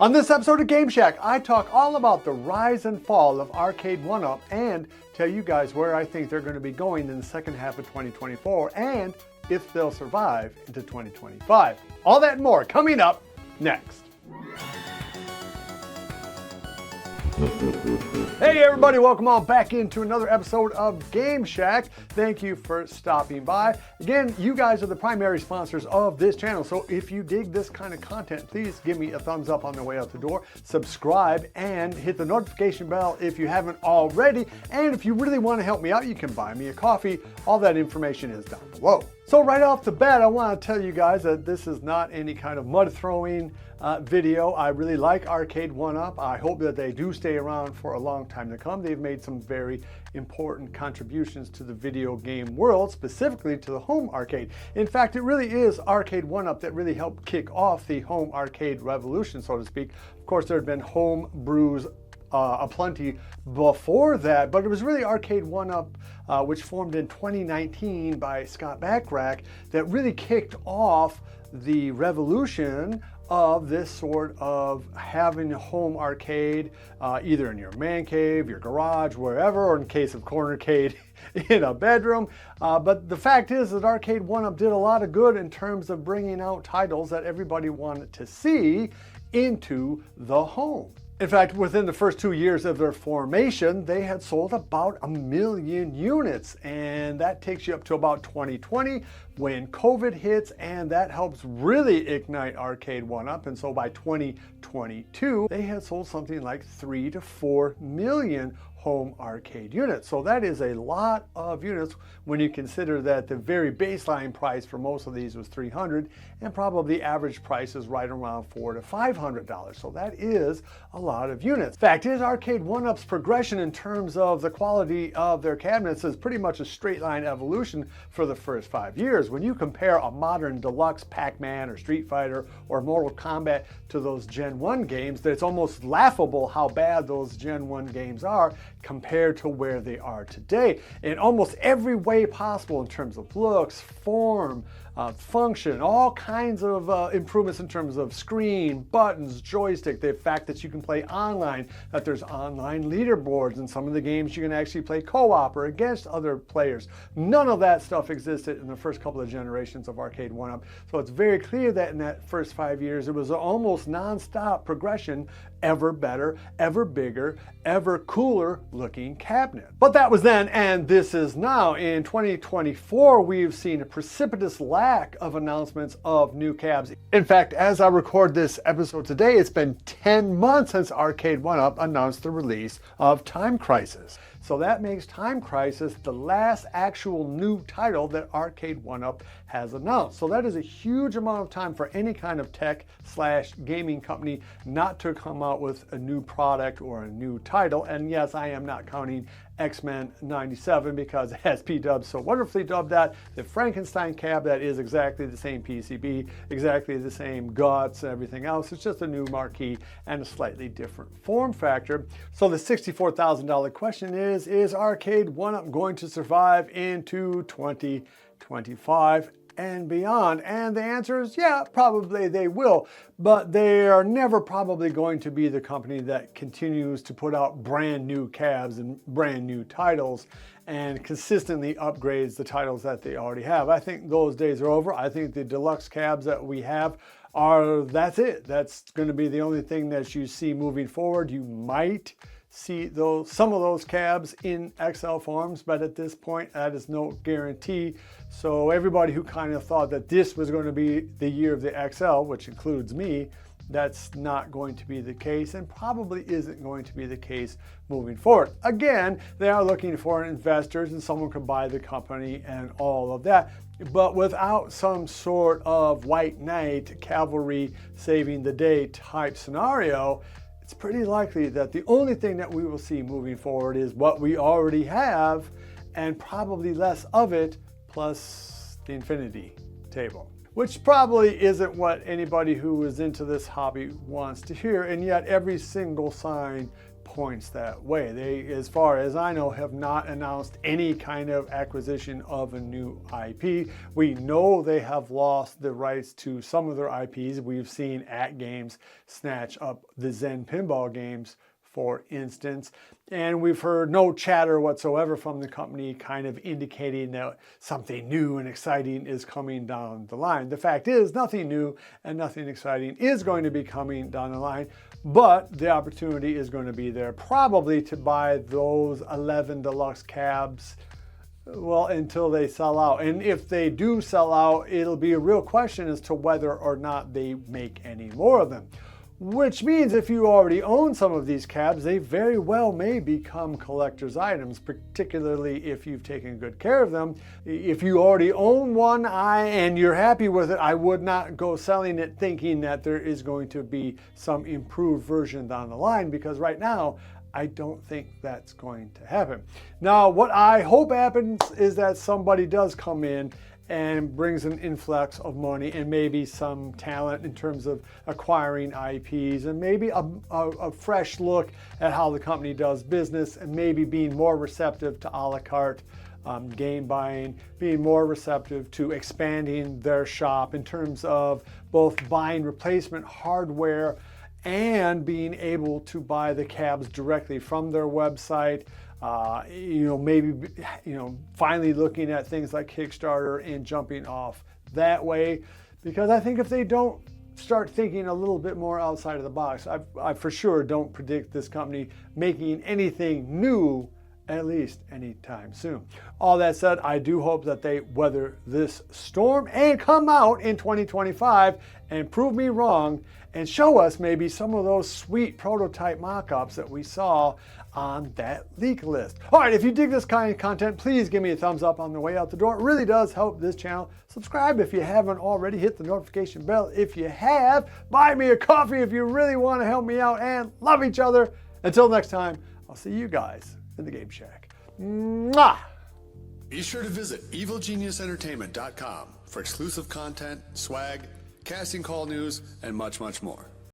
On this episode of Game Shack, I talk all about the rise and fall of Arcade1Up and tell you guys where I think they're going to be going in the second half of 2024 and if they'll survive into 2025. All that and more coming up next. Hey everybody, welcome on back into another episode of Game Shack. Thank you for stopping by. Again, you guys are the primary sponsors of this channel, so if you dig this kind of content, please give me a thumbs up on the way out the door, subscribe, and hit the notification bell if you haven't already. And if you really want to help me out, you can buy me a coffee. All that information is down below. So right off the bat, I want to tell you guys that this is not any kind of mud throwing video. I really like Arcade1Up. I hope that they do stay around for a long time to come. They've made some very important contributions to the video game world, specifically to the home arcade. In fact, it really is Arcade1Up that really helped kick off the home arcade revolution, so to speak. Of course, there had been home brews aplenty before that, but it was really Arcade1Up, which formed in 2019 by Scott Backrack, that really kicked off the revolution of this sort of having a home arcade, either in your man cave, your garage, wherever, or in case of cornercade in a bedroom. But the fact is that Arcade1Up did a lot of good in terms of bringing out titles that everybody wanted to see into the home. In fact, within the first 2 years of their formation, they had sold about 1 million units, and that takes you up to about 2020 when COVID hits, and that helps really ignite Arcade1Up. And so by 2022, they had sold something like 3 to 4 million home arcade units. So that is a lot of units when you consider that the very baseline price for most of these was $300, and probably the average price is right around $400 to $500. So that is a lot of units. Fact is, Arcade1Up's progression in terms of the quality of their cabinets is pretty much a straight line evolution for the first 5 years. When you compare a modern deluxe Pac-Man or Street Fighter or Mortal Kombat to those Gen 1 games, it's almost laughable how bad those Gen 1 games are compared to where they are today in almost every way possible, in terms of looks, form, function, all kinds of improvements in terms of screen, buttons, joystick, the fact that you can play online, that there's online leaderboards, and some of the games you can actually play co-op or against other players. None of that stuff existed in the first couple of generations of Arcade1Up. So it's very clear that in that first 5 years, it was an almost non-stop progression, ever better, ever bigger, ever cooler looking cabinet. But that was then, and this is now. In 2024, we've seen a precipitous lack of announcements of new cabs. In fact, as I record this episode today, it's been 10 months since Arcade1Up announced the release of Time Crisis. So that makes Time Crisis the last actual new title that Arcade1Up has announced. So that is a huge amount of time for any kind of tech/gaming company not to come out with a new product or a new title. And yes, I am not counting X-Men 97 because, as P-Dub so wonderfully dubbed that, the Frankenstein cab that is exactly the same PCB, exactly the same guts and everything else. It's just a new marquee and a slightly different form factor. So the $64,000 question is Arcade1Up going to survive into 2025 and beyond? And the answer is yeah, probably they will, but they are never probably going to be the company that continues to put out brand new cabs and brand new titles and consistently upgrades the titles that they already have. I think those days are over. I think the deluxe cabs that we have that's it. That's going to be the only thing that you see moving forward. You might see some of those cabs in XL forms, but at this point that is no guarantee. So everybody who kind of thought that this was going to be the year of the XL, which includes me, that's not going to be the case, and probably isn't going to be the case moving forward. Again, they are looking for investors and someone could buy the company and all of that, but without some sort of white knight cavalry saving the day type scenario, it's pretty likely that the only thing that we will see moving forward is what we already have, and probably less of it, plus the infinity table. which probably isn't what anybody who is into this hobby wants to hear, and yet every single sign points that way. They, as far as I know, have not announced any kind of acquisition of a new IP. We know they have lost the rights to some of their IPs. We've seen At Games snatch up the Zen pinball games, for instance, and we've heard no chatter whatsoever from the company kind of indicating that something new and exciting is coming down the line. The fact is, nothing new and nothing exciting is going to be coming down the line, but the opportunity is going to be there probably to buy those 11 deluxe cabs, well, until they sell out. And if they do sell out, it'll be a real question as to whether or not they make any more of them. Which means if you already own some of these cabs, they very well may become collector's items, particularly if you've taken good care of them. If you already own one and you're happy with it, I would not go selling it thinking that there is going to be some improved version down the line, because right now, I don't think that's going to happen. Now, what I hope happens is that somebody does come in and brings an influx of money and maybe some talent in terms of acquiring IPs, and maybe a fresh look at how the company does business, and maybe being more receptive to a la carte game buying, being more receptive to expanding their shop in terms of both buying replacement hardware and being able to buy the cabs directly from their website. Maybe finally looking at things like Kickstarter and jumping off that way, because I think if they don't start thinking a little bit more outside of the box, I for sure don't predict this company making anything new, at least anytime soon. All that said, I do hope that they weather this storm and come out in 2025 and prove me wrong and show us maybe some of those sweet prototype mock-ups that we saw on that leak list. All right, if you dig this kind of content, please give me a thumbs up on the way out the door. It really does help this channel. Subscribe if you haven't already. Hit the notification bell if you have. Buy me a coffee if you really want to help me out, and love each other. Until next time, I'll see you guys in the Game Shack. Mwah! Be sure to visit evilgeniusentertainment.com for exclusive content, swag, casting call news, and much, much more.